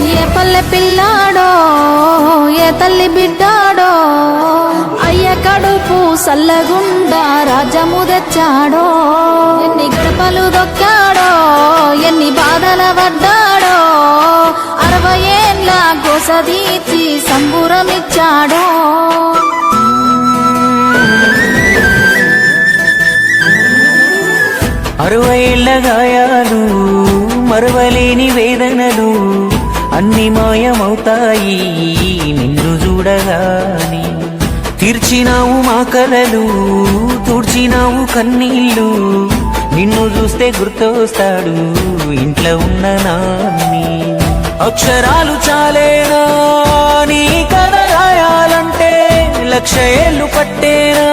ఏ పల్లె పిల్లాడో ఏ తల్లి బిడ్డాడో అయ్య కడుపు సల్లగుండా రాజ్యము తెచ్చాడో ఎన్ని గడపలు దొక్కాడో ఎన్ని బాధల పడ్డాడో 60 ఏళ్ళ గోసదీచి సంబురమిచ్చాడో 60 ఏళ్ల గాయాలు మరవలేని వేదనలు అన్ని మాయమవుతాయి నిన్ను చూడగాని తీర్చినావు మా కలలు తుడిచినావు కన్నీళ్ళు నిన్ను చూస్తే గుర్తొస్తాడు ఇంట్లో ఉన్న నాన్ని అక్షరాలు చాలేనా నీ కథ రాయాలంటే 1,00,000 ఏళ్ళు పట్టేనా